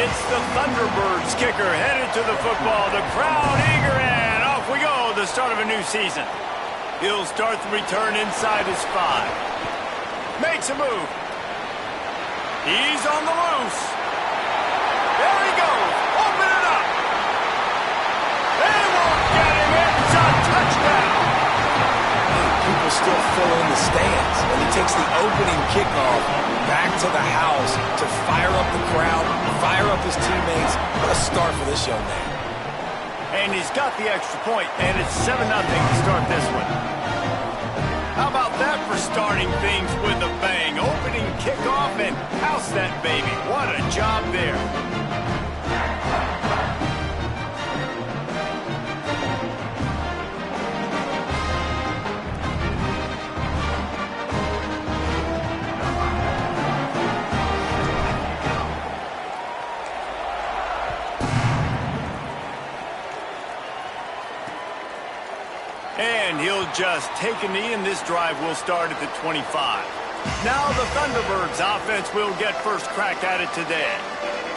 it's the Thunderbirds kicker headed to the football. The crowd eager, and off we go, the start of a new season. He'll start the return inside his 5. Makes a move. He's on the loose. There he goes. Open it up. They won't get him. It's a touchdown. People still fill in the stands, and he takes the opening kickoff back to the house to fire up the crowd, fire up his teammates. What a start for this young man. And he's got the extra point, and it's 7-0 to start this one. How about that for starting things with a bang? Opening kickoff and house that baby. What a job there. And he'll just take a knee, and this drive will start at the 25. Now the Thunderbirds offense will get first crack at it today.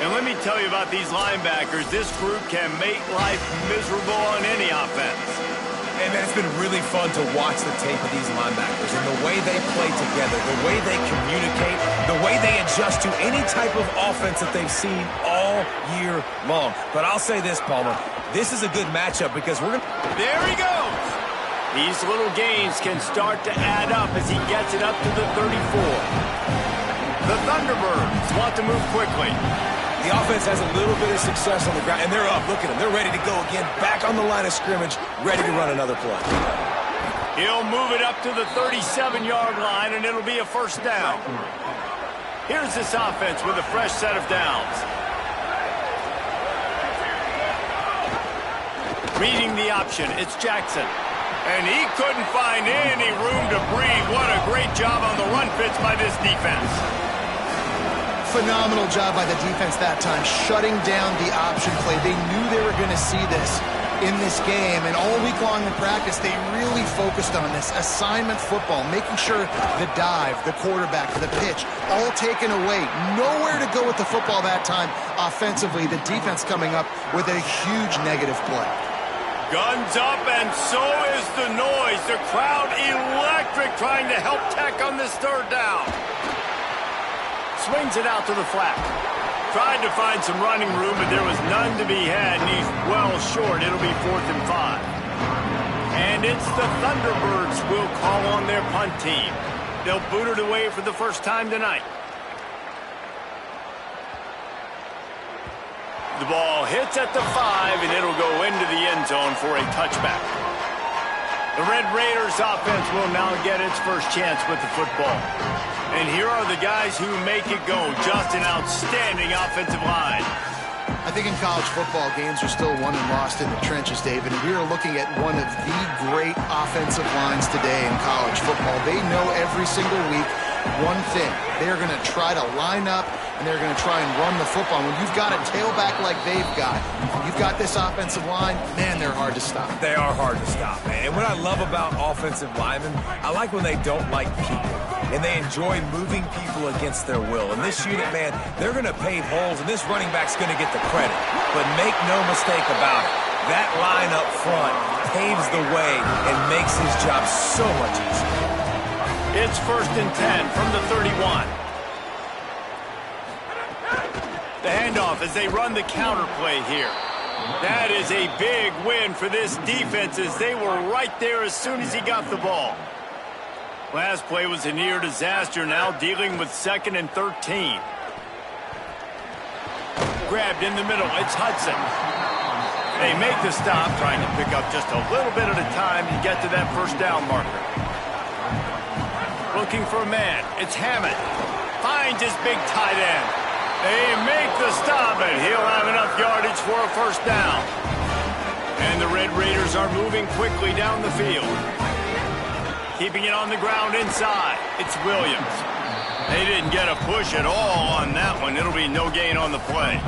And let me tell you about these linebackers. This group can make life miserable on any offense. And man, it's been really fun to watch the tape of these linebackers and the way they play together, the way they communicate, the way they adjust to any type of offense that they've seen all year long. But I'll say this, Palmer, this is a good matchup because we're going to... There he goes! These little gains can start to add up as he gets it up to the 34. The Thunderbirds want to move quickly. The offense has a little bit of success on the ground, and they're up. Look at them. They're ready to go again, back on the line of scrimmage, ready to run another play. He'll move it up to the 37-yard line, and it'll be a first down. Here's this offense with a fresh set of downs. Reading the option, it's Jackson. And he couldn't find any room to breathe. What a great job on the run fits by this defense. Phenomenal job by the defense that time, shutting down the option play. They knew they were going to see this in this game, and all week long in practice, they really focused on this assignment football, making sure the dive, the quarterback, the pitch, all taken away. Nowhere to go with the football that time offensively. The defense coming up with a huge negative play. Guns up, and so is the noise. The crowd electric, trying to help Tech on this third down. Swings it out to the flat. Tried to find some running room, but there was none to be had, and he's well short. It'll be 4th and 5. And it's the Thunderbirds will call on their punt team. They'll boot it away for the first time tonight. The ball hits at the 5, and it'll go into the end zone for a touchback. The Red Raiders offense will now get its first chance with the football. And here are the guys who make it go. Just an outstanding offensive line. I think in college football, games are still won and lost in the trenches, David. And we are looking at one of the great offensive lines today in college football. They know every single week one thing. They're going to try to line up, and they're going to try and run the football. When you've got a tailback like they've got, when you've got this offensive line, man, they're hard to stop. They are hard to stop, man. And what I love about offensive linemen, I like when they don't like people, and they enjoy moving people against their will. And this unit, man, they're going to pave holes, and this running back's going to get the credit. But make no mistake about it, that line up front paves the way and makes his job so much easier. It's 1st and 10 from the 31. The handoff as they run the counter play here. That is a big win for this defense, as they were right there as soon as he got the ball. Last play was a near disaster, now dealing with 2nd and 13. Grabbed in the middle, it's Hudson. They make the stop, trying to pick up just a little bit at a time to get to that first down marker. Looking for a man, it's Hammond. Finds his big tight end. They make the stop, and he'll have enough yardage for a first down. And the Red Raiders are moving quickly down the field. Keeping it on the ground inside, it's Williams. They didn't get a push at all on that one. It'll be no gain on the play.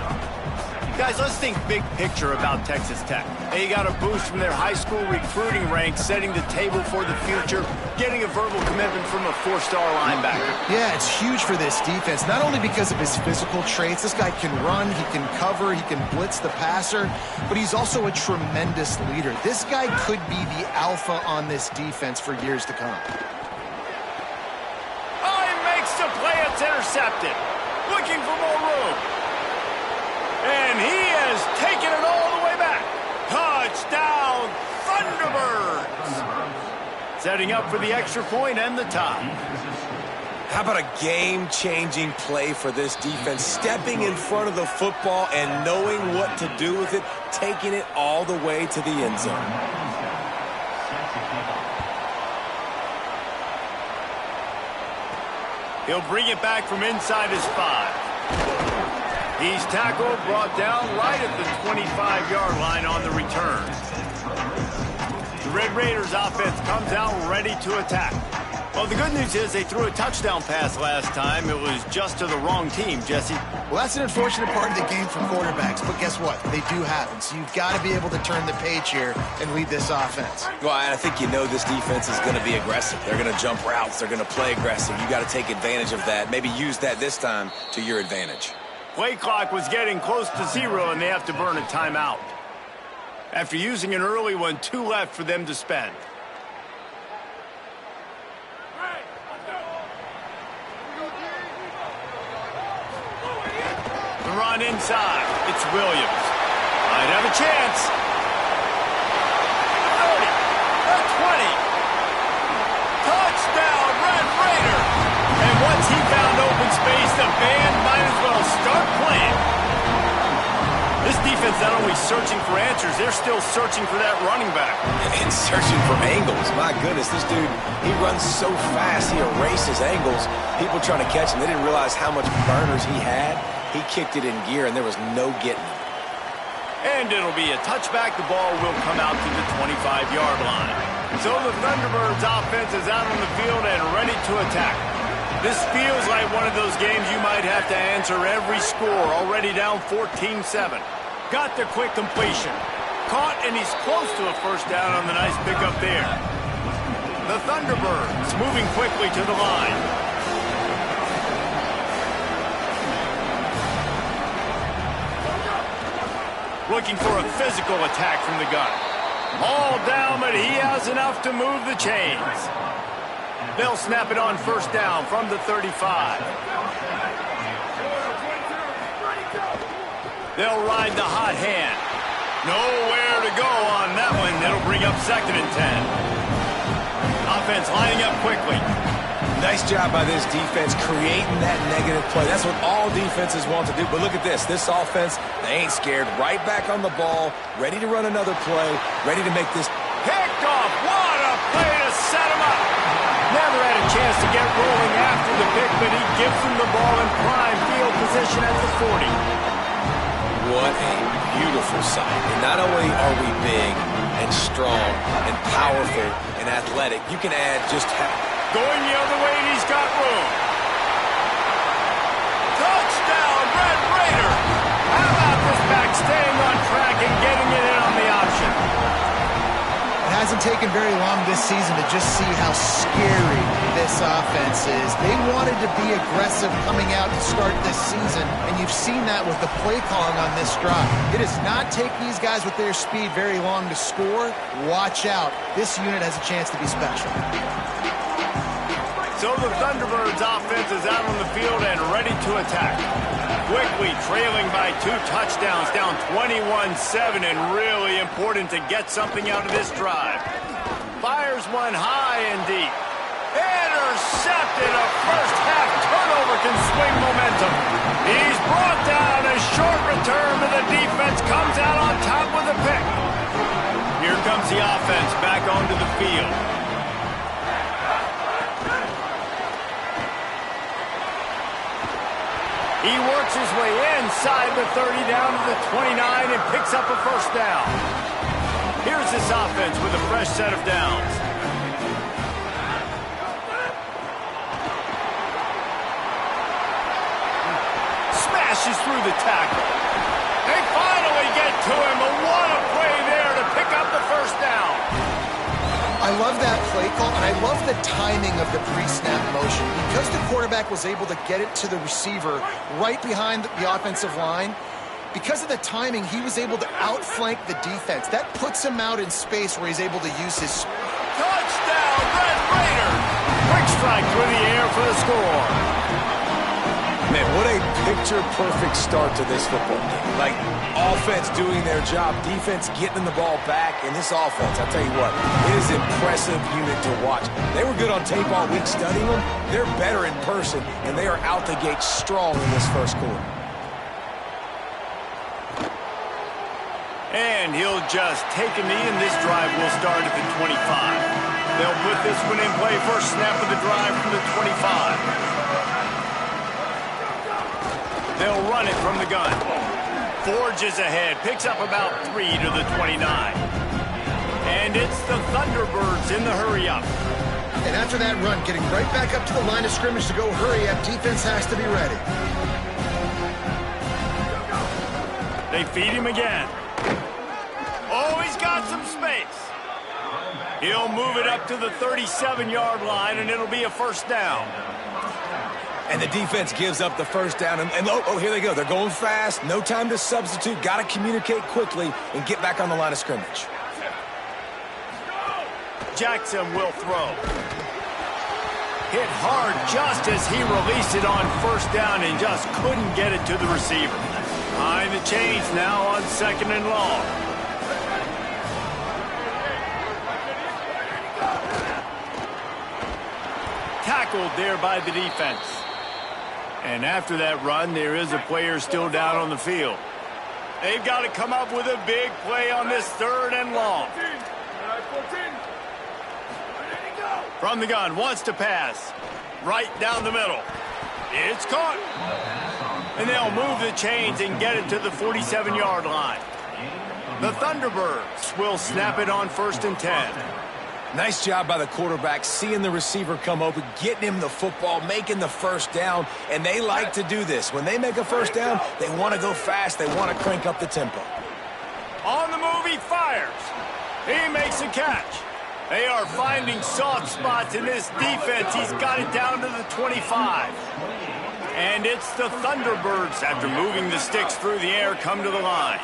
Guys, let's think big picture about Texas Tech. They got a boost from their high school recruiting ranks, setting the table for the future, getting a verbal commitment from a four-star linebacker. Yeah, it's huge for this defense, not only because of his physical traits. This guy can run, he can cover, he can blitz the passer, but he's also a tremendous leader. This guy could be the alpha on this defense for years to come. Oh, he makes the play. It's intercepted. Looking for more room. And he has taken it all the way back. Touchdown, Thunderbirds. Setting up for the extra point and the tie. How about a game-changing play for this defense? Stepping in front of the football and knowing what to do with it, taking it all the way to the end zone. He'll bring it back from inside his 5. He's tackled, brought down right at the 25-yard line on the return. The Red Raiders offense comes out ready to attack. Well, the good news is they threw a touchdown pass last time. It was just to the wrong team, Jesse. Well, that's an unfortunate part of the game for quarterbacks, but guess what? They do happen, so you've got to be able to turn the page here and lead this offense. Well, I think you know this defense is going to be aggressive. They're going to jump routes. They're going to play aggressive. You got to take advantage of that. Maybe use that this time to your advantage. Play clock was getting close to 0, and they have to burn a timeout. After using an early one, 2 left for them to spend. The run inside. It's Williams. Might have a chance. 30. The 20. Touchdown, Red Raider. And once he found open space, the band might as well start playing. This defense not only searching for answers, they're still searching for that running back. And searching for angles. My goodness, this dude, he runs so fast, he erases angles. People trying to catch him, they didn't realize how much burners he had. He kicked it in gear, and there was no getting him. And it'll be a touchback. The ball will come out to the 25-yard line. So the Thunderbirds offense is out on the field and ready to attack. This feels like one of those games you might have to answer every score, already down 14-7. Got the quick completion. Caught, and he's close to a first down on the nice pickup there. The Thunderbirds moving quickly to the line. Looking for a physical attack from the gun. All down, but he has enough to move the chains. They'll snap it on first down from the 35. They'll ride the hot hand. Nowhere to go on that one. It'll bring up 2nd and 10. Offense lining up quickly. Nice job by this defense creating that negative play. That's what all defenses want to do. But look at this. This offense, they ain't scared. Right back on the ball, ready to run another play, ready to make this. Picked off. What a play to set him up. Never had a chance to get rolling after the pick, but he gives him the ball in prime field position at the 40. What a beautiful sight. And not only are we big and strong and powerful and athletic, you can add just going the other way, and he's got room. Touchdown, Red Raider. How about this back staying on track and getting it in on the option? It hasn't taken very long this season to just see how scary this offense is. They wanted to be aggressive coming out to start this season, and you've seen that with the play calling on this drive. It does not take these guys with their speed very long to score. Watch out. This unit has a chance to be special. So the Thunderbirds offense is out on the field and ready to attack. Quickly trailing by 2 touchdowns, down 21-7, and really important to get something out of this drive. Fires one high and deep. Intercepted. A first half turnover can swing momentum. He's brought down. A short return, but the defense comes out on top with a pick. Here comes the offense back onto the field. He works his way inside the 30 down to the 29 and picks up a first down. Here's this offense with a fresh set of downs. Smashes through the tackle. They find get to him, but what a play there to pick up the first down. I love that play call, and I love the timing of the pre-snap motion. Because the quarterback was able to get it to the receiver right behind the offensive line, because of the timing, he was able to outflank the defense. That puts him out in space where he's able to use his... Touchdown, Red Raiders! Quick strike through the air for the score. Man, what a picture-perfect start to this football game. Like, offense doing their job, defense getting the ball back, and this offense, I'll tell you what, it is an impressive unit to watch. They were good on tape all week studying them. They're better in person, and they are out the gate strong in this first quarter. And he'll just take a knee, and this drive will start at the 25. They'll put this one in play. First snap of the drive from the 25. They'll run it from the gun. Forges ahead, picks up about 3 to the 29. And it's the Thunderbirds in the hurry-up. And after that run, getting right back up to the line of scrimmage to go hurry up, defense has to be ready. They feed him again. Oh, he's got some space. He'll move it up to the 37-yard line, and it'll be a first down. And the defense gives up the first down. And oh, here they go. They're going fast. No time to substitute. Got to communicate quickly and get back on the line of scrimmage. Jackson will throw. Hit hard just as he released it on first down and just couldn't get it to the receiver. Behind the chains now on second and long. Tackled there by the defense. And after that run, there is a player still down on the field. They've got to come up with a big play on this third and long. From the gun, wants to pass. Right down the middle. It's caught. And they'll move the chains and get it to the 47-yard line. The Thunderbirds will snap it on first and 10. Nice job by the quarterback, seeing the receiver come open, getting him the football, making the first down, and they like to do this. When they make a first down, they want to go fast. They want to crank up the tempo. On the move, he fires. He makes a catch. They are finding soft spots in this defense. He's got it down to the 25. And it's the Thunderbirds, after moving the sticks through the air, come to the line.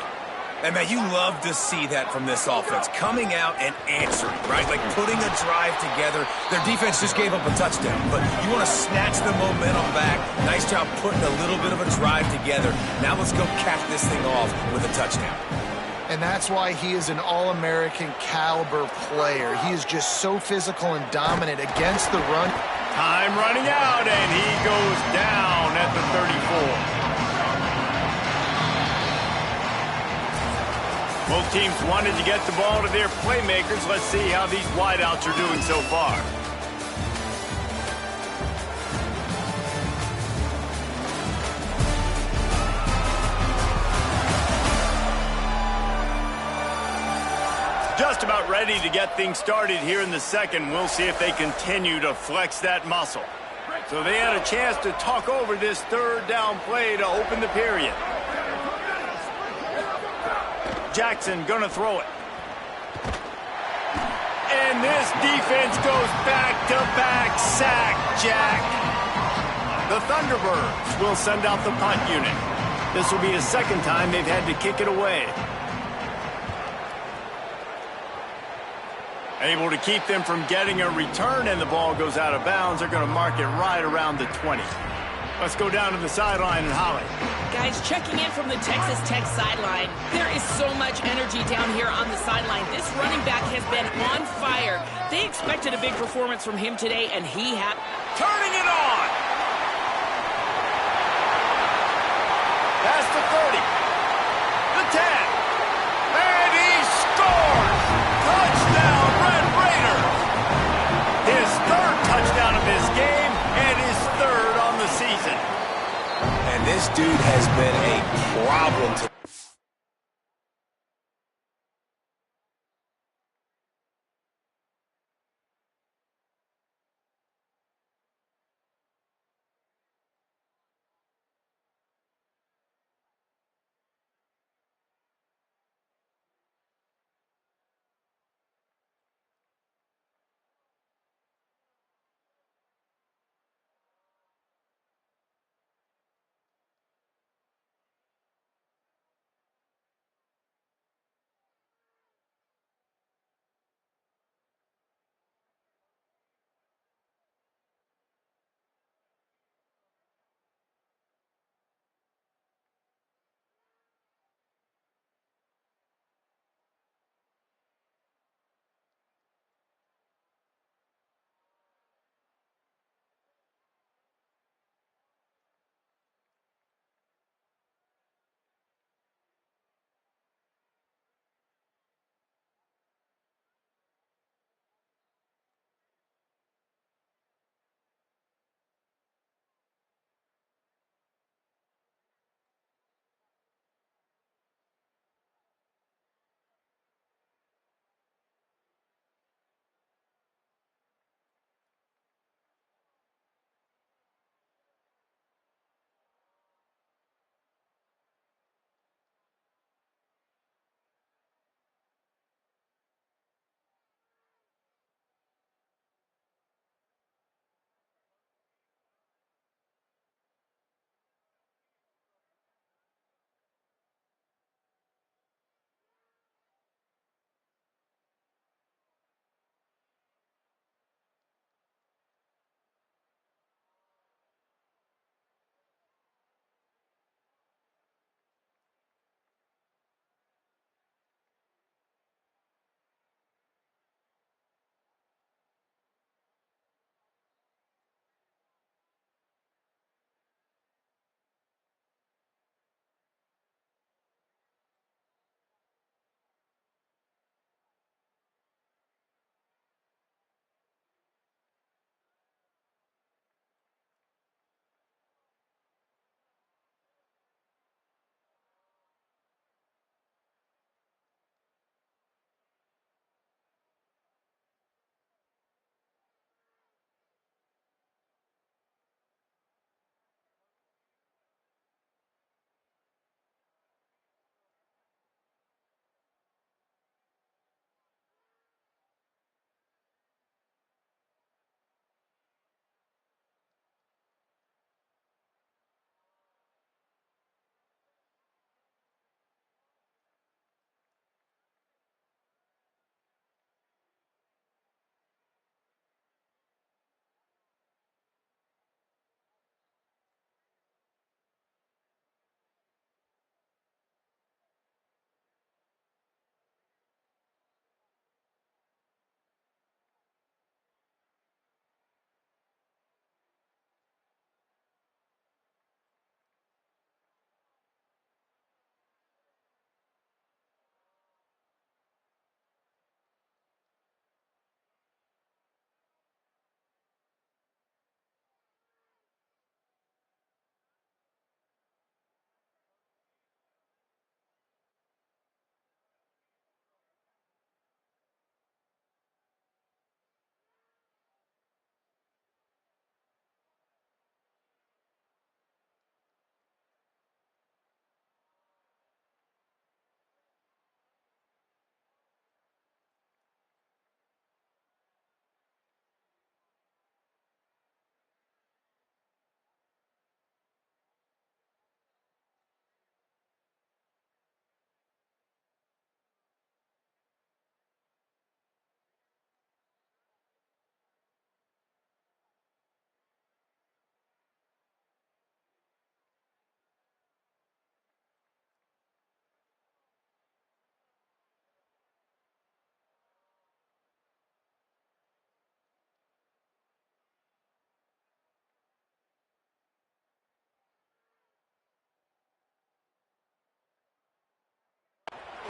And, man, you love to see that from this offense, coming out and answering, right? Like putting a drive together. Their defense just gave up a touchdown, but you want to snatch the momentum back. Nice job putting a little bit of a drive together. Now let's go cap this thing off with a touchdown. And that's why he is an All-American caliber player. He is just so physical and dominant against the run. Time running out, and he goes down at the 34. Both teams wanted to get the ball to their playmakers. Let's see how these wideouts are doing so far. Just about ready to get things started here in the second. We'll see if they continue to flex that muscle. So they had a chance to talk over this third down play to open the period. Jackson gonna throw it. And this defense goes back-to-back sack, Jack. The Thunderbirds will send out the punt unit. This will be the second time they've had to kick it away. Able to keep them from getting a return, and the ball goes out of bounds. They're going to mark it right around the 20. Let's go down to the sideline and Holly. Guys, checking in from the Texas Tech sideline. There is so much energy down here on the sideline. This running back has been on fire. They expected a big performance from him today, and he had... Turning it on! Past the 30. The 10. And he scores! Touchdown, Red Raiders! His third touchdown of this game, and his third on the season. And this dude has been a problem to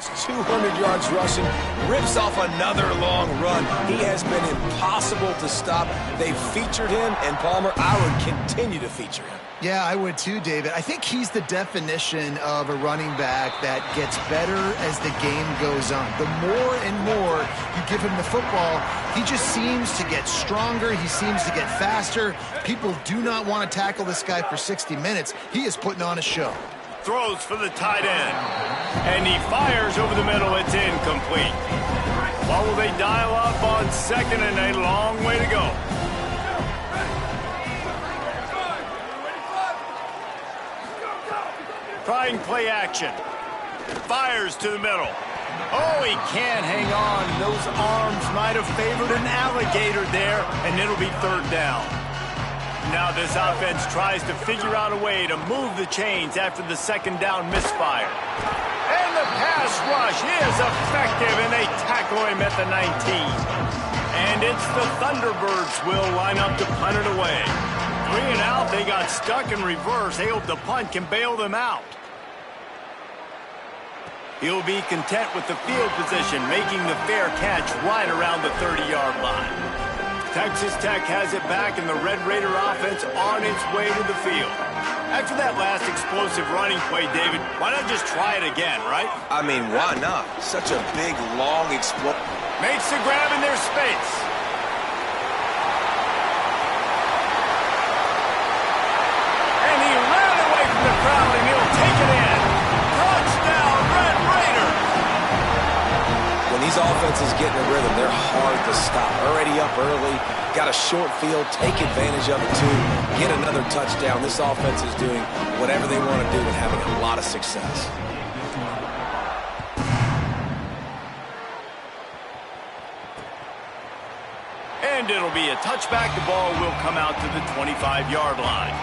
almost 200 yards rushing, rips off another long run. He has been impossible to stop. They've featured him, and Palmer, I would continue to feature him. Yeah, I would too, David. I think he's the definition of a running back that gets better as the game goes on. The more and more you give him the football, he just seems to get stronger. He seems to get faster. People do not want to tackle this guy for 60 minutes. He is putting on a show. Throws for the tight end. And he fires over the middle. It's incomplete. What will they dial up on second and a long way to go? Trying play action. Fires to the middle. Oh, he can't hang on. Those arms might have favored an alligator there, and it'll be third down. Now this offense tries to figure out a way to move the chains after the second down misfire. And the pass rush is effective, and they tackle him at the 19. And it's the Thunderbirds will line up to punt it away. 3 and out, they got stuck in reverse. They hope the punt can bail them out. He'll be content with the field position, making the fair catch right around the 30-yard line. Texas Tech has it back, and the Red Raider offense on its way to the field. After that last explosive running play, David, why not just try it again, right? I mean, why not? Such a big, long explosion. Makes the grab in their space. And he ran away from the crowd, and he'll take it in. Touchdown, Red Raider! When these offenses get in a rhythm, they're hard to stop. Already up early, got a short field, take advantage of it too, get another touchdown. This offense is doing whatever they want to do and having a lot of success. And it'll be a touchback. The ball will come out to the 25-yard line.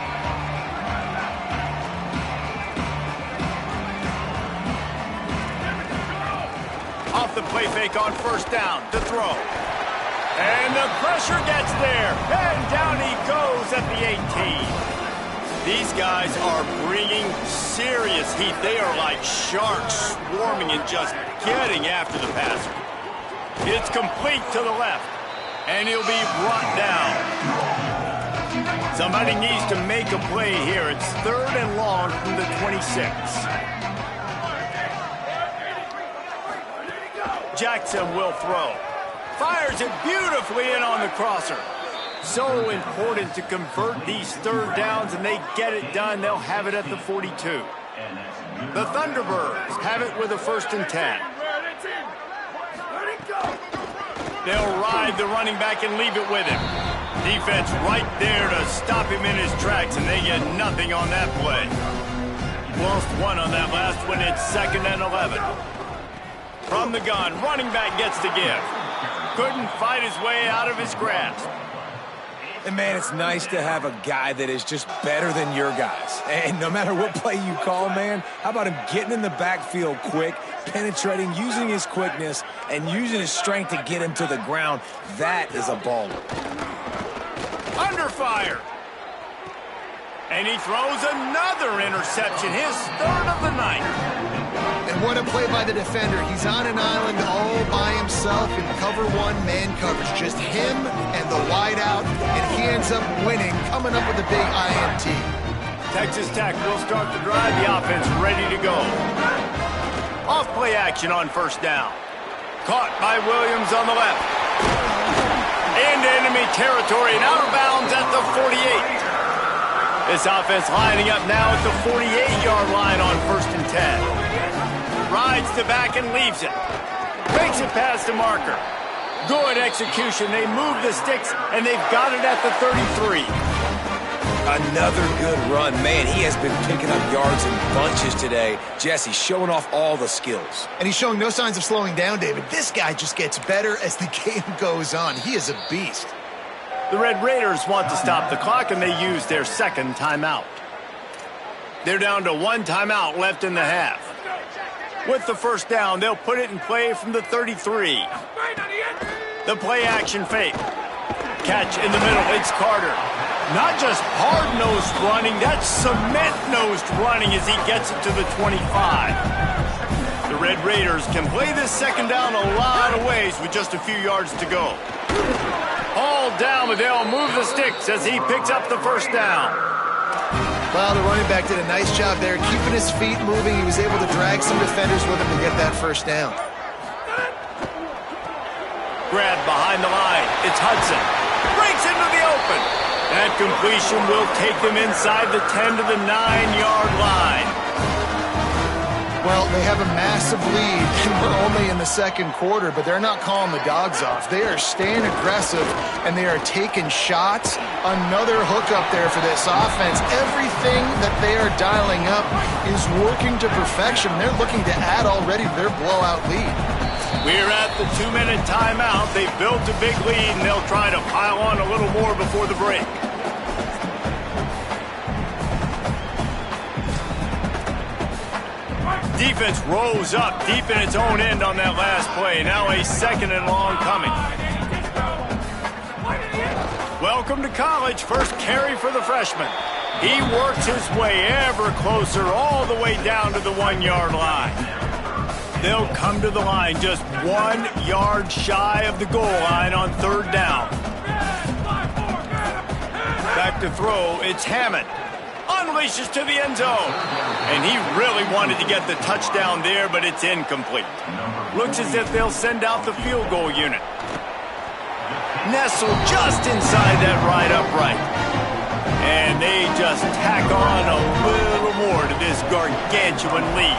Off the play fake on first down to throw. And the pressure gets there. And down he goes at the 18. These guys are bringing serious heat. They are like sharks swarming and just getting after the passer. It's complete to the left. And he'll be brought down. Somebody needs to make a play here. It's third and long from the 26. Jackson will throw. Fires it beautifully in on the crosser. So important to convert these third downs, and they get it done. They'll have it at the 42. The Thunderbirds have it with a 1st and 10. They'll ride the running back and leave it with him. Defense right there to stop him in his tracks, and they get nothing on that play. Lost one on that last one. It's 2nd and 11. From the gun, running back gets the give. Couldn't fight his way out of his grasp. And, man, it's nice to have a guy that is just better than your guys. And no matter what play you call, man, how about him getting in the backfield quick, penetrating, using his quickness, and using his strength to get him to the ground? That is a baller. Under fire. And he throws another interception, his 3rd of the night. And what a play by the defender. He's on an island all by himself in cover 1 man coverage. Just him and the wide out, and he ends up winning, coming up with a big INT. Texas Tech will start the drive. The offense ready to go. Off play action on first down. Caught by Williams on the left. Into enemy territory and out of bounds at the 48. This offense lining up now at the 48-yard line on 1st and 10. Rides the back and leaves it. Makes it past the marker. Good execution. They move the sticks, and they've got it at the 33. Another good run. Man, he has been picking up yards in bunches today. Jesse showing off all the skills. And he's showing no signs of slowing down, David. This guy just gets better as the game goes on. He is a beast. The Red Raiders want to stop the clock, and they use their 2nd timeout. They're down to 1 timeout left in the half. With the 1st down, they'll put it in play from the 33. The play action fake. Catch in the middle. It's Carter. Not just hard-nosed running, that's cement-nosed running as he gets it to the 25. The Red Raiders can play this second down a lot of ways with just a few yards to go. All down, but they'll move the sticks as he picks up the first down. Well, the running back did a nice job there, keeping his feet moving. He was able to drag some defenders with him to get that first down. Grab behind the line. It's Hudson. Breaks into the open. That completion will take them inside the 10 to the 9-yard line. Well, they have a massive lead, and we're only in the second quarter, but they're not calling the dogs off. They are staying aggressive, and they are taking shots. Another hookup there for this offense. Everything that they are dialing up is working to perfection. They're looking to add already to their blowout lead. We're at the 2-minute timeout. They've built a big lead, and they'll try to pile on a little more before the break. Defense rose up deep in its own end on that last play. Now a second and long coming. Welcome to college. First carry for the freshman. He works his way ever closer all the way down to the 1-yard line. They'll come to the line just 1 yard shy of the goal line on third down. Back to throw. It's Hammond. Unleashes to the end zone. And he really wanted to get the touchdown there, but it's incomplete. Looks as if they'll send out the field goal unit. Nestled just inside that right upright. And they just tack on a little more to this gargantuan lead.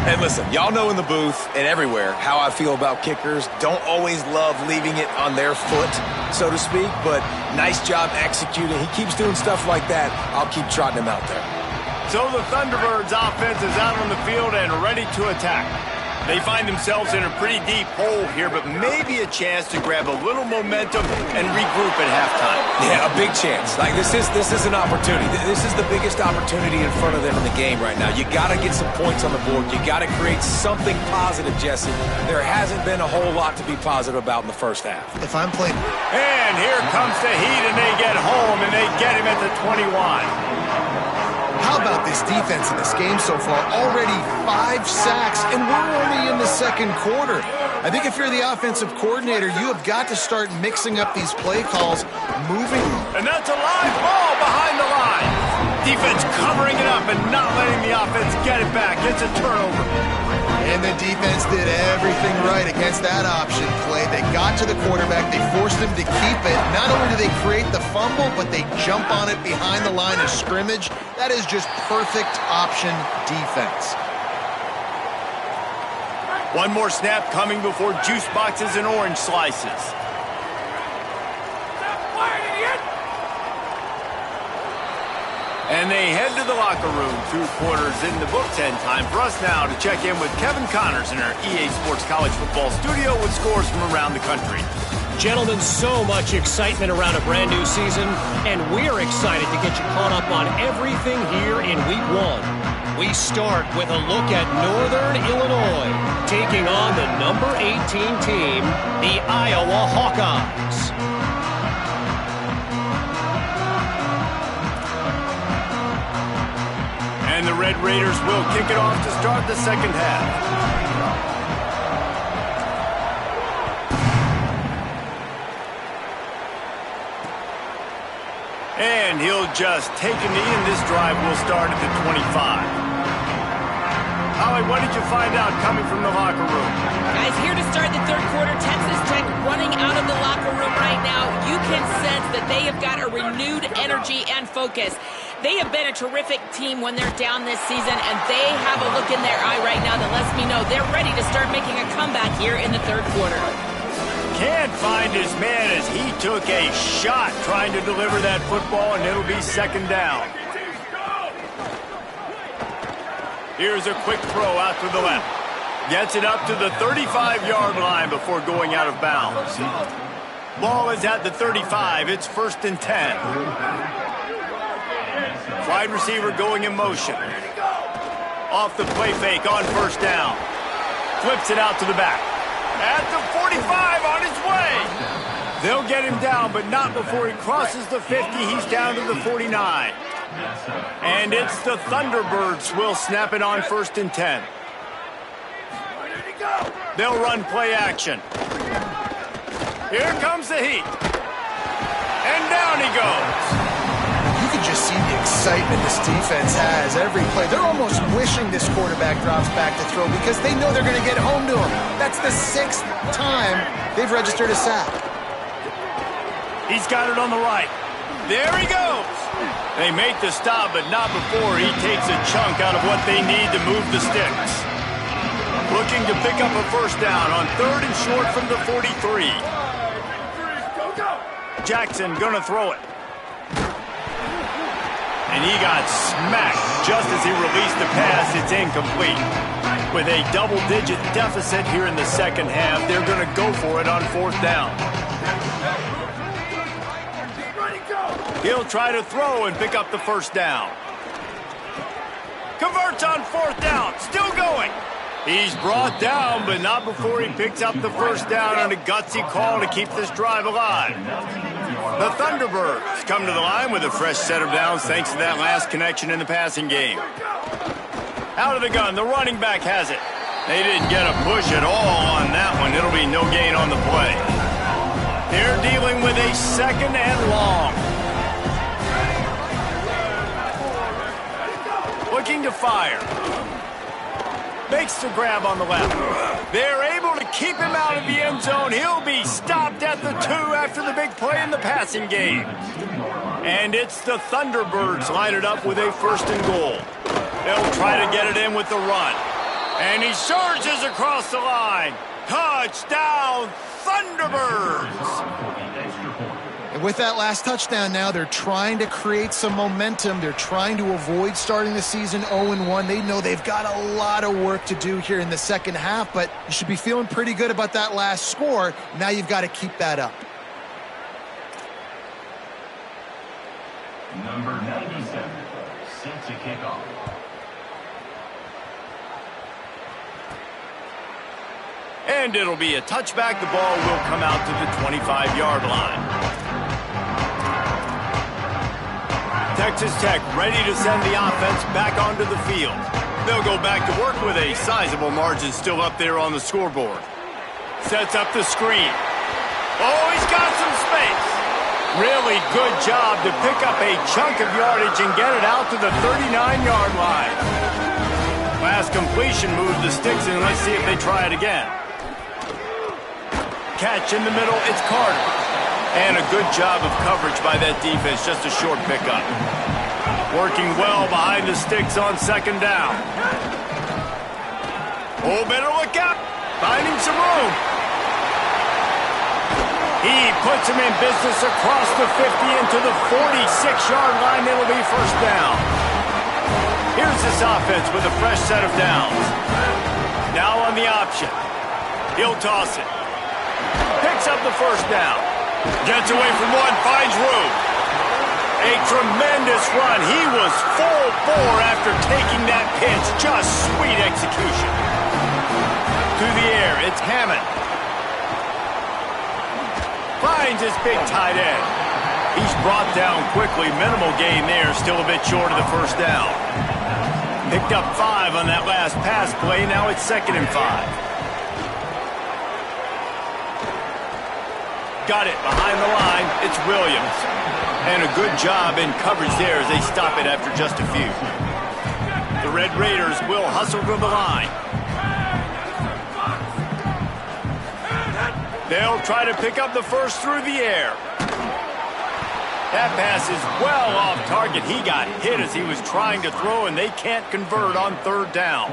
And listen, y'all know in the booth and everywhere how I feel about kickers. Don't always love leaving it on their foot, so to speak, but nice job executing. He keeps doing stuff like that. I'll keep trotting him out there. So the Thunderbirds offense is out on the field and ready to attack. They find themselves in a pretty deep hole here, but maybe a chance to grab a little momentum and regroup at halftime. Yeah, a big chance. Like this is an opportunity. This is the biggest opportunity in front of them in the game right now. You got to get some points on the board. You got to create something positive, Jesse. There hasn't been a whole lot to be positive about in the first half. If I'm playing... And here comes the heat, and they get home, and they get him at the 21. How about this defense in this game so far? Already 5 sacks, and we're only in the second quarter. I think if you're the offensive coordinator, you have got to start mixing up these play calls, moving. And that's a live ball behind the line. Defense covering it up and not letting the offense get it back. It's a turnover. And the defense did everything right against that option play. They got to the quarterback. They forced him to keep it. Not only do they create the fumble, but they jump on it behind the line of scrimmage. That is just perfect option defense. One more snap coming before juice boxes and orange slices. And they head to the locker room. 2 quarters in the books, and time for us now to check in with Kevin Connors in our EA Sports College Football studio with scores from around the country. Gentlemen, so much excitement around a brand new season, and we're excited to get you caught up on everything here in Week 1. We start with a look at Northern Illinois, taking on the number 18 team, the Iowa Hawkeyes. And the Red Raiders will kick it off to start the second half. And he'll just take a knee, and this drive will start at the 25. Holly, what did you find out coming from the locker room? Guys, here to start the third quarter, Texas Tech running out of the locker room right now. You can sense that they have got a renewed energy and focus. They have been a terrific team when they're down this season, and they have a look in their eye right now that lets me know they're ready to start making a comeback here in the third quarter. Can't find his man as he took a shot trying to deliver that football, and it'll be second down. Here's a quick throw out to the left. Gets it up to the 35-yard line before going out of bounds. Ball is at the 35. It's 1st and 10. Wide receiver going in motion. Off the play fake on first down. Flips it out to the back. At the 45 on his way. They'll get him down, but not before he crosses the 50. He's down to the 49. And it's the Thunderbirds will snap it on 1st and 10. They'll run play action. Here comes the heat. And down he goes. You can just see the excitement this defense has every play. They're almost wishing this quarterback drops back to throw because they know they're going to get home to him. That's the 6th time they've registered a sack. He's got it on the right. There he goes. They make the stop, but not before he takes a chunk out of what they need to move the sticks. Looking to pick up a first down on 3rd and short from the 43. Jackson gonna throw it. And he got smacked just as he released the pass. It's incomplete. With a double-digit deficit here in the second half, they're gonna go for it on 4th down. He'll try to throw and pick up the first down. Converts on 4th down. Still going. He's brought down, but not before he picks up the first down on a gutsy call to keep this drive alive. The Thunderbirds come to the line with a fresh set of downs thanks to that last connection in the passing game. Out of the gun, the running back has it. They didn't get a push at all on that one. It'll be no gain on the play. They're dealing with a 2nd and long. Looking to fire. Makes the grab on the left. They're able to keep him out of the end zone. He'll be stopped at the 2 after the big play in the passing game. And it's the Thunderbirds lining up with a 1st and goal. They'll try to get it in with the run. And he surges across the line. Touchdown, Thunderbirds! And with that last touchdown now, they're trying to create some momentum. They're trying to avoid starting the season 0-1. They know they've got a lot of work to do here in the second half, but you should be feeling pretty good about that last score. Now you've got to keep that up. Number 97, set to kick off. And it'll be a touchback. The ball will come out to the 25-yard line. Texas Tech ready to send the offense back onto the field. They'll go back to work with a sizable margin still up there on the scoreboard. Sets up the screen. Oh, he's got some space. Really good job to pick up a chunk of yardage and get it out to the 39-yard line. Last completion moved the sticks, and let's see if they try it again. Catch in the middle, it's Carter. And a good job of coverage by that defense, just a short pickup. Working well behind the sticks on 2nd down. Oh, better look out. Finding some room. He puts him in business across the 50 into the 46-yard line. It'll be 1st down. Here's this offense with a fresh set of downs. Now on the option. He'll toss it. Picks up the 1st down. Gets away from one, finds room. A tremendous run. He was full bore after taking that pitch. Just sweet execution. To the air, it's Hammond. Finds his big tight end. He's brought down quickly. Minimal gain there. Still a bit short of the 1st down. Picked up 5 on that last pass play. Now it's 2nd and 5. Got it behind the line. It's Williams. And a good job in coverage there as they stop it after just a few. The Red Raiders will hustle to the line. They'll try to pick up the first through the air. That pass is well off target. He got hit as he was trying to throw, and they can't convert on 3rd down.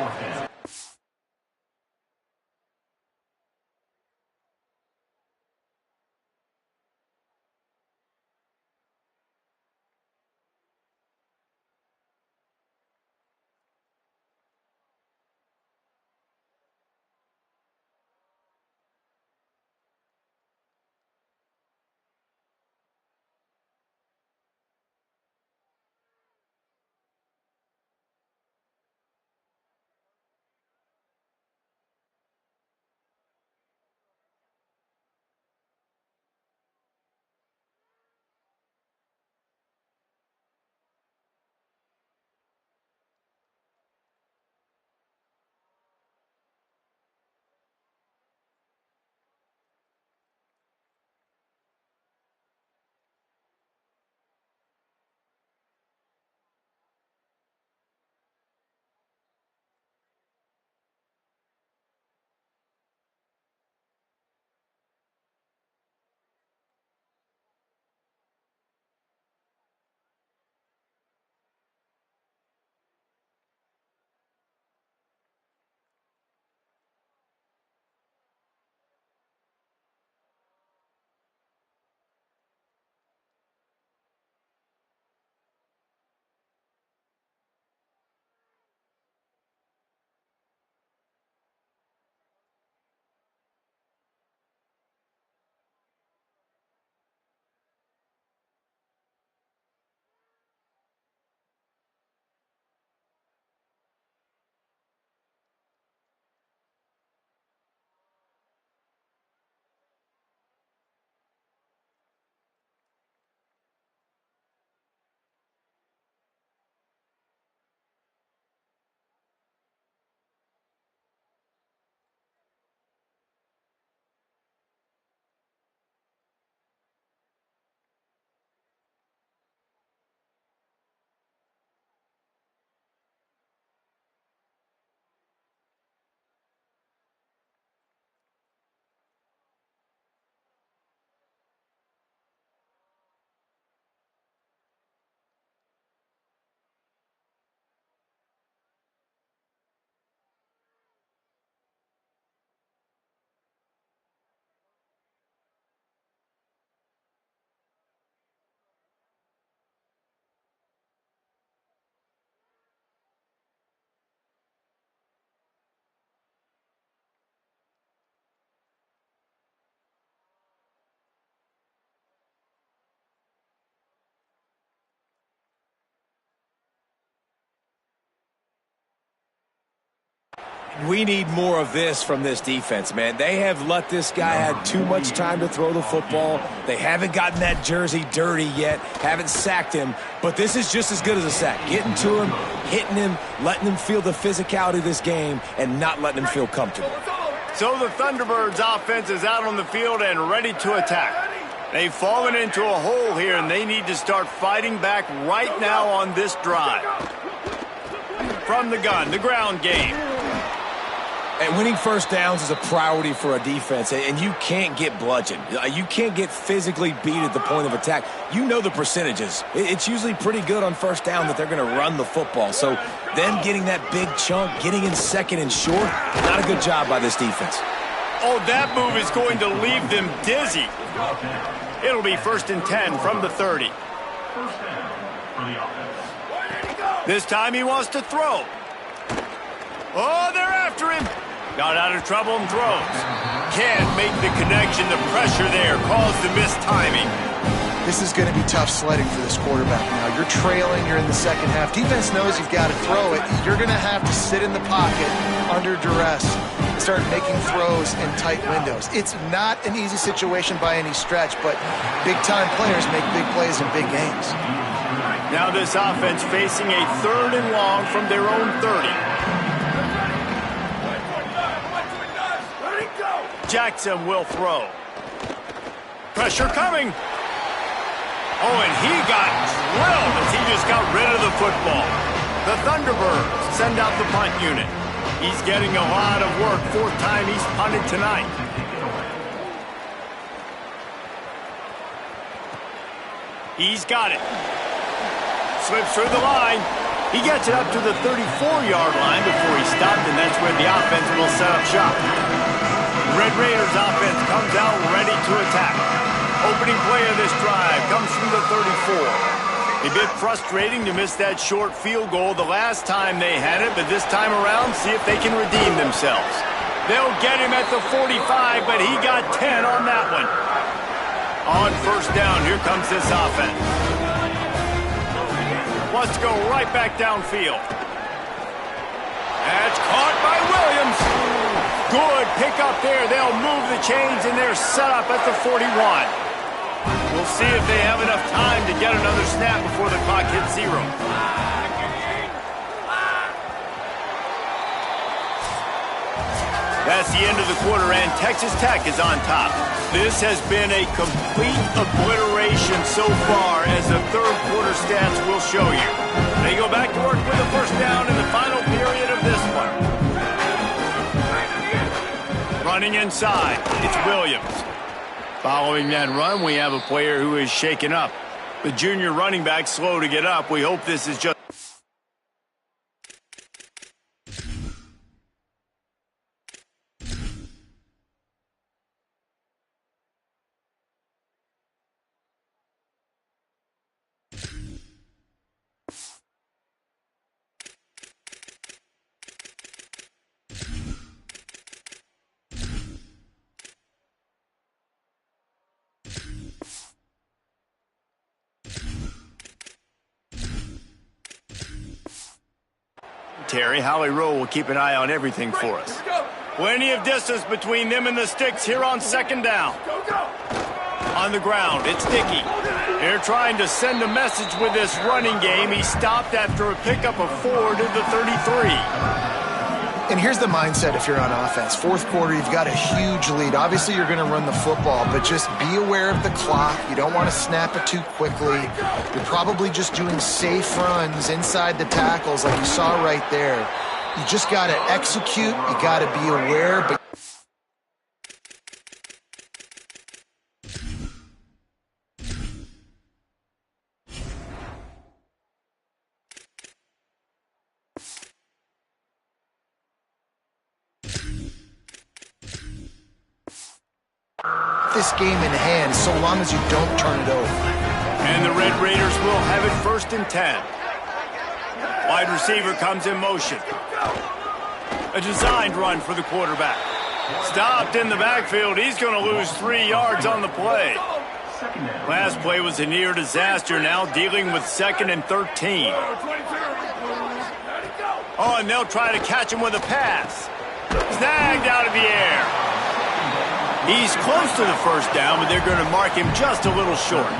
We need more of this from this defense, man. They have let this guy have too much time to throw the football. They haven't gotten that jersey dirty yet, haven't sacked him, but this is just as good as a sack. Getting to him, hitting him, letting him feel the physicality of this game, and not letting him feel comfortable. So the Thunderbirds offense is out on the field and ready to attack. They've fallen into a hole here, and they need to start fighting back right now on this drive. From the gun, the ground game. And winning first downs is a priority for a defense, and you can't get bludgeoned. You can't get physically beat at the point of attack. You know the percentages. It's usually pretty good on first down that they're going to run the football. So them getting that big chunk, getting in second and short, not a good job by this defense. Oh, that move is going to leave them dizzy. It'll be 1st and 10 from the 30. First down for the offense. This time he wants to throw. Oh, they're after him. Got out of trouble and throws. Can't make the connection. The pressure there caused the missed timing. This is going to be tough sledding for this quarterback now. You're trailing. You're in the second half. Defense knows you've got to throw it. You're going to have to sit in the pocket under duress and start making throws in tight windows. It's not an easy situation by any stretch, but big-time players make big plays in big games. Now this offense facing a 3rd and long from their own 30. Jackson will throw. Pressure coming. Oh, and he got drilled as he just got rid of the football. The Thunderbirds send out the punt unit. He's getting a lot of work. 4th time he's punted tonight. He's got it. Slips through the line. He gets it up to the 34-yard line before he stopped, and that's where the offense will set up shop. Red Raiders offense comes out ready to attack. Opening play of this drive comes from the 34. A bit frustrating to miss that short field goal the last time they had it, but this time around, see if they can redeem themselves. They'll get him at the 45, but he got 10 on that one. On 1st down, here comes this offense. Wants to go right back downfield. That's caught by Williams. Good pick up there. They'll move the chains, and they're set up at the 41. We'll see if they have enough time to get another snap before the clock hits 0. That's the end of the quarter, and Texas Tech is on top. This has been a complete obliteration so far, as the 3rd quarter stats will show you. They go back to work with a 1st down in the final period of this one. Running inside, it's Williams. Following that run, we have a player who is shaken up. The junior running back slow to get up. We hope this is just... Terry, Howie Rowe will keep an eye on everything for us. Plenty of distance between them and the sticks here on 2nd down. On the ground, it's Dickey. They're trying to send a message with this running game. He stopped after a pickup of 4 to the 33. And here's the mindset if you're on offense. 4th quarter, you've got a huge lead. Obviously, you're going to run the football, but just be aware of the clock. You don't want to snap it too quickly. You're probably just doing safe runs inside the tackles like you saw right there. You just got to execute. You got to be aware, but this game in hand so long as you don't turn it over. And the Red Raiders will have it 1st and 10. Wide receiver comes in motion. A designed run for the quarterback. Stopped in the backfield. He's going to lose 3 yards on the play. Last play was a near disaster. Now dealing with 2nd and 13. Oh, and they'll try to catch him with a pass. Snagged out of the air. He's close to the first down, but they're going to mark him just a little short.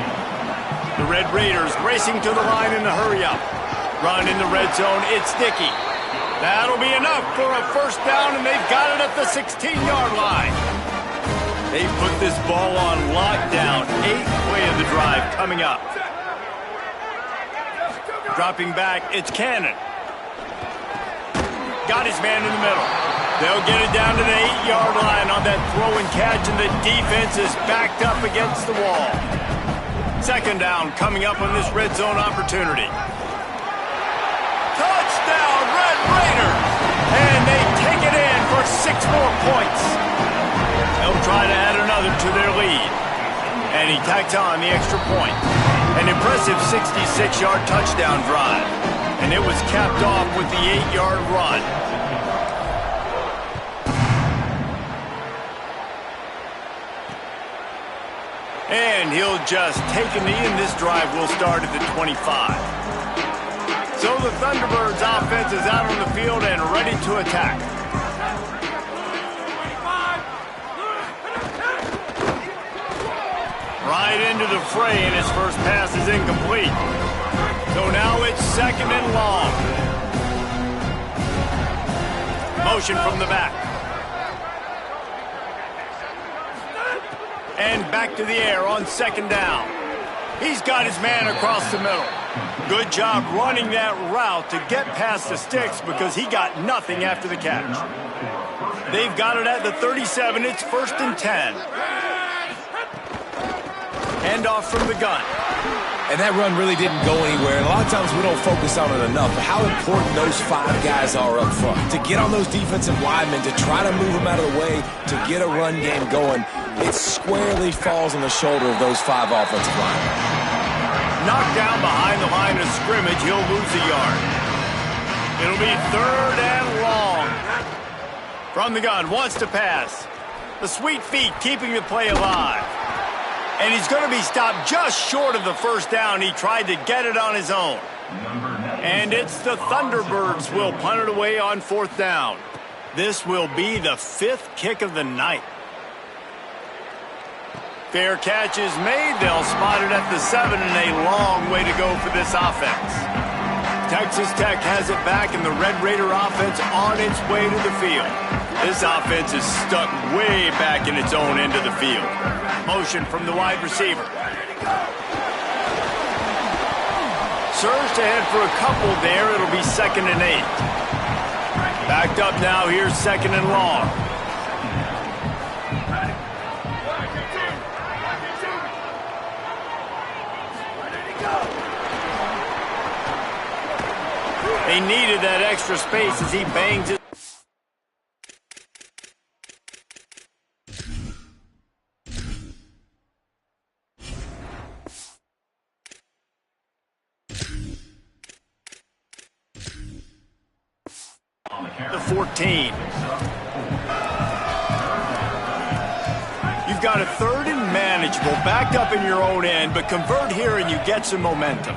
The Red Raiders racing to the line in the hurry-up. Run in the red zone, it's Dickey. That'll be enough for a first down, and they've got it at the 16-yard line. They put this ball on lockdown. 8th play of the drive coming up. Dropping back, it's Cannon. Got his man in the middle. They'll get it down to the 8-yard line on that throw and catch, and the defense is backed up against the wall. Second down coming up on this red zone opportunity. Touchdown, Red Raiders! And they take it in for 6 more points. They'll try to add another to their lead. And he tacks on the extra point. An impressive 66-yard touchdown drive. And it was capped off with the 8-yard run. And he'll just take a knee, and this drive will start at the 25. So the Thunderbirds offense is out on the field and ready to attack. Right into the fray, and his first pass is incomplete. So now it's second and long. Motion from the back. And back to the air on second down. He's got his man across the middle. Good job running that route to get past the sticks because he got nothing after the catch. They've got it at the 37. It's 1st and 10. Handoff from the gun. And that run really didn't go anywhere. And a lot of times we don't focus on it enough. But how important those 5 guys are up front. To get on those defensive linemen, to try to move them out of the way, to get a run game going, it squarely falls on the shoulder of those 5 offensive linemen. Knocked down behind the line of scrimmage, he'll lose a yard. It'll be 3rd and long. From the gun, wants to pass. The sweet feet keeping the play alive. And he's going to be stopped just short of the first down. He tried to get it on his own. And it's the Thunderbirds will punt it away on 4th down. This will be the 5th kick of the night. Fair catch is made. They'll spot it at the 7, and a long way to go for this offense. Texas Tech has it back, and the Red Raider offense on its way to the field. This offense is stuck way back in its own end of the field. Motion from the wide receiver. Surge ahead for a couple there. It'll be 2nd and 8. Backed up now. Here's 2nd and long. They needed that extra space as he bangs it. The 14. You've got a 3rd and manageable, backed up in your own end, but convert here and you get some momentum.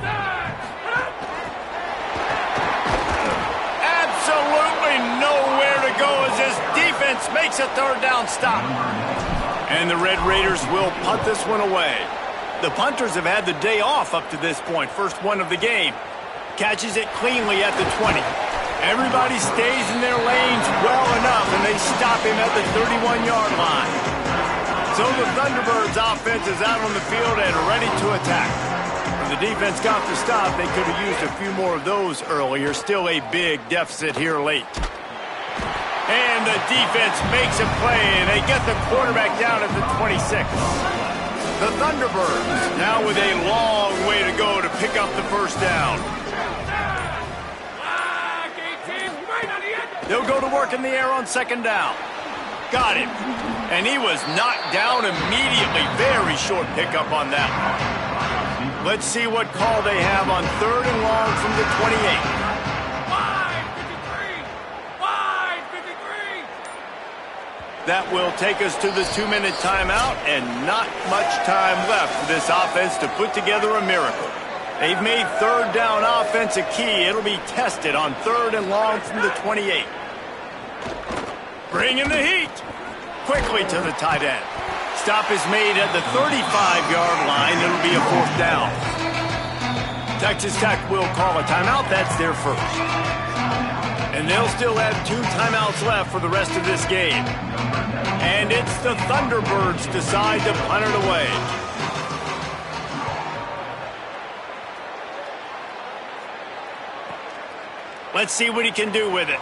Absolutely nowhere to go as this defense makes a 3rd down stop. And the Red Raiders will punt this one away. The punters have had the day off up to this point. First one of the game. Catches it cleanly at the 20. Everybody stays in their lanes well enough, and they stop him at the 31-yard line. So the Thunderbirds offense is out on the field and ready to attack. When the defense got the stop, they could have used a few more of those earlier. Still a big deficit here late. And the defense makes a play, and they get the quarterback down at the 26. The Thunderbirds now with a long way to go to pick up the first down. They'll go to work in the air on 2nd down. Got him. And he was knocked down immediately. Very short pickup on that one. Let's see what call they have on 3rd and long from the 28. 5:53. That will take us to the 2-minute timeout, and not much time left for this offense to put together a miracle. They've made 3rd down offense a key. It'll be tested on 3rd and long from the 28. Bringing the heat. Quickly to the tight end. Stop is made at the 35-yard line. It'll be a 4th down. Texas Tech will call a timeout. That's their first. And they'll still have 2 timeouts left for the rest of this game. And it's the Thunderbirds decide to punt it away. Let's see what he can do with it.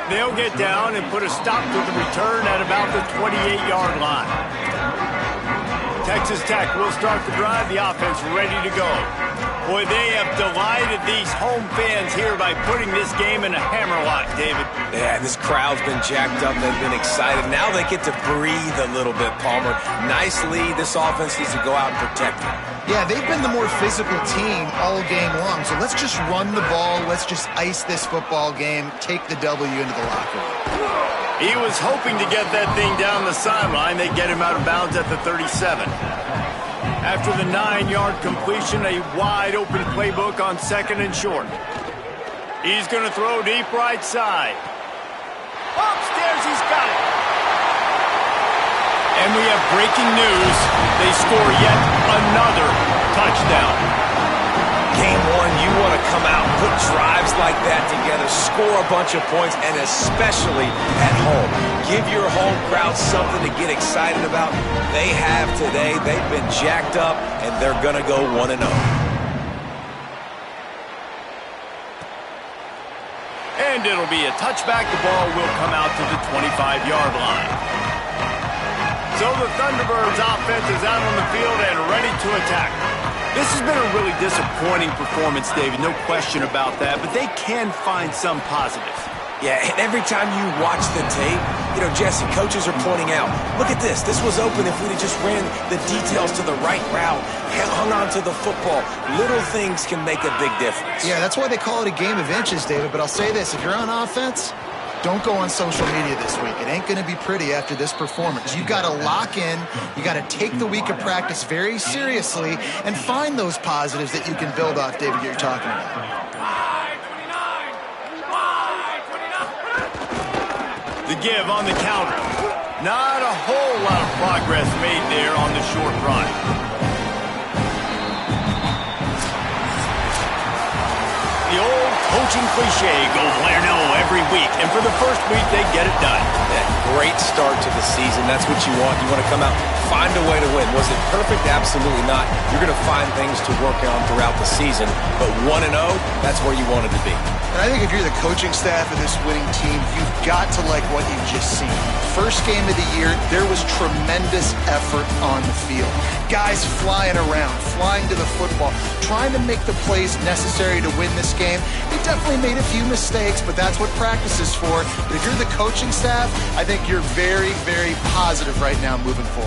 They'll get down and put a stop to the return at about the 28-yard line. Texas Tech will start the drive. The offense ready to go. Boy, they have delighted these home fans here by putting this game in a hammerlock, David. Yeah, this crowd's been jacked up. They've been excited. Now they get to breathe a little bit, Palmer. Nice lead. This offense needs to go out and protect it. Yeah, they've been the more physical team all game long. So let's just run the ball. Let's just ice this football game. Take the W into the locker room. He was hoping to get that thing down the sideline. They get him out of bounds at the 37. After the 9-yard completion, a wide-open playbook on 2nd and short. He's going to throw deep right side. Upstairs, he's got it. And we have breaking news. They score yet another touchdown. Game 1, you want to come out, put drives like that together, score a bunch of points, and especially at home. Give your home crowd something to get excited about. They have today. They've been jacked up, and they're going to go 1-0. And it'll be a touchback. The ball will come out to the 25-yard line. So the Thunderbirds offense is out on the field and ready to attack. This has been a really disappointing performance, David, no question about that, but they can find some positives. Yeah, and every time you watch the tape, you know, Jesse, coaches are pointing out, look at this. This was open if we'd have just ran the details to the right route, hung on to the football. Little things can make a big difference. Yeah, that's why they call it a game of inches, David, but I'll say this. If you're on offense, don't go on social media this week. It ain't going to be pretty after this performance. You've got to lock in. You got to take the week of practice very seriously and find those positives that you can build off, David, you're talking about. The give on the counter. Not a whole lot of progress made there on the short run. The old coaching cliche, go win or no every week. And for the first week, they get it done. Yeah, great start to the season. That's what you want. You want to come out, find a way to win. Was it perfect? Absolutely not. You're going to find things to work on throughout the season. But 1-0, that's where you wanted to be. And I think if you're the coaching staff of this winning team, you've got to like what you've just seen. First game of the year, there was tremendous effort on the field. Guys flying around, flying to the football, trying to make the plays necessary to win this game. They definitely made a few mistakes, but that's what practice is for. But if you're the coaching staff, I think you're very, very positive right now moving forward.